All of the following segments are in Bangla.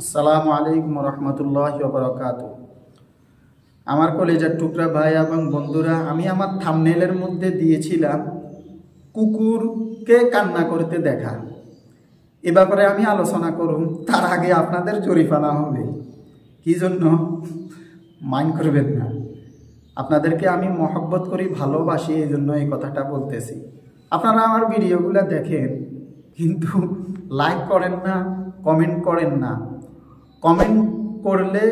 আসসালামু আলাইকুম রহমতুল্লাহি ওয়া বারাকাতুহু। আমার কলেজের টুকরা ভাই এবং বন্ধুরা, আমি আমার থাম্বনেলের মধ্যে দিয়েছিলাম কুকুরকে কান্না করতে দেখা। এ ব্যাপারে আমি আলোচনা করুন, তার আগে আপনাদের জরিমানা হবে। কি জন্য মাইন্ড করবেন না, আপনাদেরকে আমি মহব্বত করি, ভালোবাসি, এই জন্য এই কথাটা বলতেছি। আপনারা আমার ভিডিওগুলো দেখেন কিন্তু লাইক করেন না, কমেন্ট করেন না। কমেন্ট করলে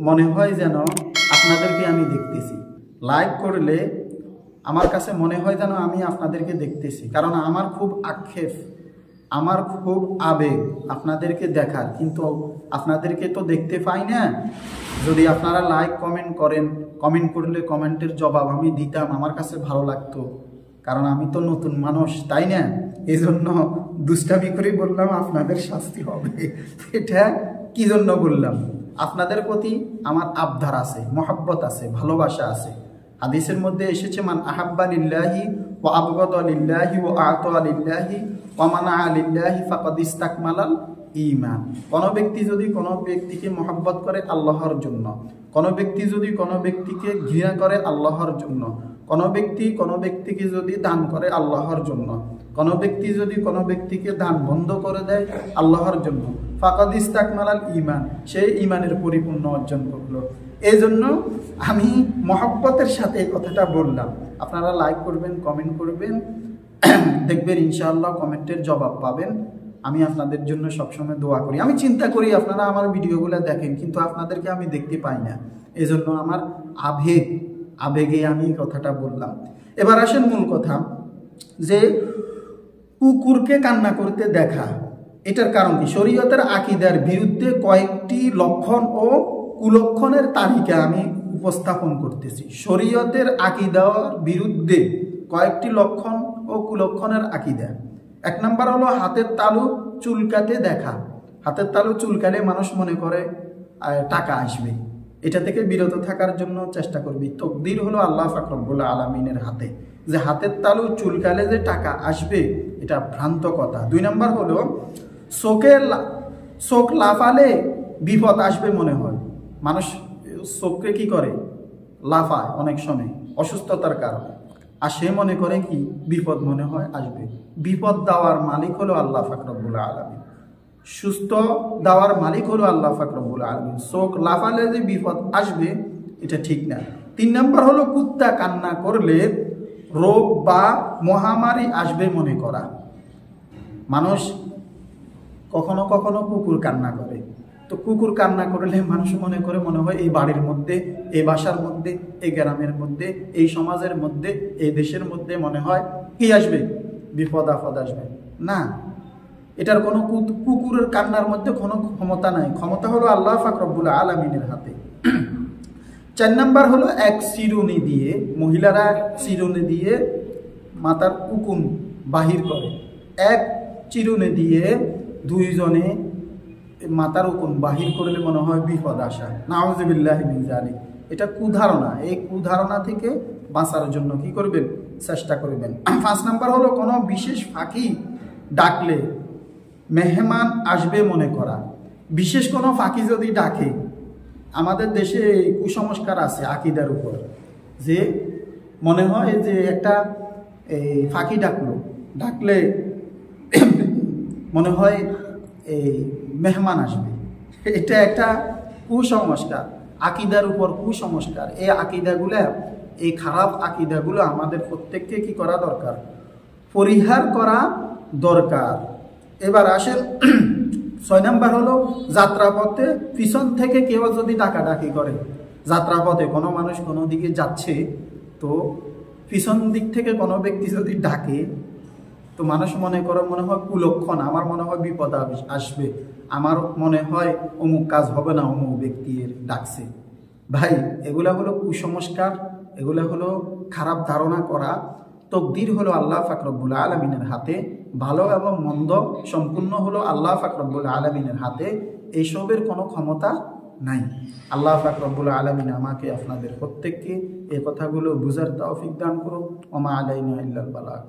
মনে হয় যেন আপনাদেরকে আমি দেখতেছি, লাইক করলে আমার কাছে মনে হয় যেন আমি আপনাদেরকে দেখতেছি। কারণ আমার খুব আক্ষেপ, আমার খুব আবেগ আপনাদেরকে দেখার, কিন্তু আপনাদেরকে তো দেখতে পাই না। যদি আপনারা লাইক কমেন্ট করেন, কমেন্ট করলে কমেন্টের জবাব আমি দিতাম, আমার কাছে ভালো লাগতো। কারণ আমি তো নতুন মানুষ, তাই না? এই জন্য দুষ্টামি করে বললাম আপনাদের শাস্তি হবে। এটা কি জন্য বললাম? আপনাদের প্রতি আমার আবদার আছে, মহব্বত আছে, ভালোবাসা আছে। হাদিসের মধ্যে এসেছে, মান আহাব্বা লিল্লাহি ওয়া আবগাদা লিল্লাহি ওয়া আতা লিল্লাহি ওয়া মানা লিল্লাহি ফাকাদ ইসতাকমালাল ঈমান। কোন ব্যক্তি যদি কোনো ব্যক্তিকে মহব্বত করে আল্লাহর জন্য, কোন ব্যক্তি যদি কোনো ব্যক্তিকে ঘৃণা করে আল্লাহর জন্য, কোন ব্যক্তি কোনো ব্যক্তিকে যদি দান করে আল্লাহর জন্য, কোন ব্যক্তি যদি কোনো ব্যক্তিকে দান বন্ধ করে দেয় আল্লাহর জন্য, ফাকাদ ইসতাকমালাল ঈমান, সেই ঈমানের পরিপূর্ণ অর্জন করলো। এই জন্য আমি মহব্বতের সাথে এই কথাটা বললাম। আপনারা লাইক করবেন, কমেন্ট করবেন, দেখবেন ইনশাআল্লাহ কমেন্টের জবাব পাবেন। আমি আপনাদের জন্য সবসময় দোয়া করি। আমি চিন্তা করি আপনারা আমার ভিডিওগুলো দেখেন, কিন্তু আপনাদেরকে আমি দেখতে পাই না। এই জন্য আমার আবেগে আমি কথাটা বললাম। এবার আসেন মূল কথা, যে কুকুরকে কান্না করতে দেখা, এটার কারণ কি? শরীয়তের আকীদার বিরুদ্ধে কয়েকটি লক্ষণ ও কুলক্ষণের তালিকা আমি উপস্থাপন করতেছি। শরীয়তের আকীদার বিরুদ্ধে কয়েকটি লক্ষণ ও কুলক্ষণের আকীদা। এক নাম্বার হলো হাতের তালু চুলকাতে দেখা। হাতের তালু চুলকালে মানুষ মনে করে টাকা আসবে, এটা থেকে বিরত থাকার জন্য চেষ্টা করবি। তকদির হলো আল্লাহ পাক রব্বুল আলামিনের হাতে, যে হাতের তালু চুলকালে যে টাকা আসবে, এটা ভ্রান্ত কথা। দুই নাম্বার হলো চোখ লাফালে বিপদ আসবে মনে হয়। মানুষ চোখকে কি করে? লাফায় অনেক সময় অসুস্থতার কারণে, আর সে মনে করে কি বিপদ মনে হয় আসবে। বিপদ দেওয়ার মালিক হলো আল্লাহ পাক রব্বুল আলামিন, সুস্থ দেওয়ার মালিক হলো আল্লাহ পাক রব্বুল আলামিন। চোখ লাফালে যে বিপদ আসবে, এটা ঠিক না। তিন নাম্বার হলো কুত্তা কান্না করলে রোগ বা মহামারী আসবে মনে করা। মানুষ কখনো কখনো কুকুর কান্না করে, তো কুকুর কান্না করলে মানুষ মনে করে মনে হয় এই বাড়ির মধ্যে, এই বাসার মধ্যে, এই গ্রামের মধ্যে, এই সমাজের মধ্যে, এই দেশের মধ্যে মনে হয় কি আসবে? বিপদ আপদ আসবে। না, এটার কোনো কুকুরের কান্নার মধ্যে কোনো ক্ষমতা নাই। ক্ষমতা হলো আল্লাহ পাক রব্বুল আলামিনের হাতে। চার নাম্বার হলো এক চিরুনি দিয়ে, মহিলারা চিরুনি দিয়ে মাথার উকুন বাহির করে। এক চিরুনি দিয়ে দুইজনে মাথার উকুন বাহির করলে মনে হয় বিপদ আসা। নাউযুবিল্লাহি মিন যালিক। এটা কুধারণা। এই কুধারণা থেকে বাঁচার জন্য কি করবেন? চেষ্টা করবেন। পাঁচ নাম্বার হলো কোনো বিশেষ ফাঁকি ডাকলে মেহমান আসবে মনে করা। বিশেষ কোনো ফাঁকি যদি ডাকে, আমাদের দেশে কুসংস্কার আছে আকীদার উপর, যে মনে হয় যে একটা ফাঁকি ডাকলে মনে হয় এই মেহমান আসবে। এটা একটা কুসংস্কার, আকীদার উপর কুসংস্কার। এই আকীদাগুলা, এই খারাপ আকীদাগুলো আমাদের প্রত্যেককে কি করা দরকার? পরিহার করা দরকার। এবার আসেন ছয় নাম্বার হলো যাত্রাপথে পিছন থেকে কেউ যদি ডাকাডাকি করে। যাত্রাপথে কোনো মানুষ কোনো দিকে যাচ্ছে, তো পিছন দিক থেকে কোনো ব্যক্তি যদি ডাকে, তো মানুষ মনে হয় কুলক্ষণ, আমার মনে হয় বিপদ আসবে, আমার মনে হয় অমুক কাজ হবে না, অমুক ব্যক্তির ডাকছে। ভাই, এগুলা হলো কুসংস্কার, এগুলা হলো খারাপ ধারণা করা। তকদির হলো আল্লাহ পাক রব্বুল আলামিনের হাতে, ভালো এবং মন্দ সম্পূর্ণ হলো আল্লাহ পাক রব্বুল আলামিনের হাতে। এইসবের কোনো ক্ষমতা নাই। আল্লাহ পাক রব্বুল আলামিন আমাকে আপনাদের প্রত্যেককে এই কথাগুলো বুঝার তৌফিক দান করুন। ওয়া মা আলাইনা ইল্লাল বালাগ।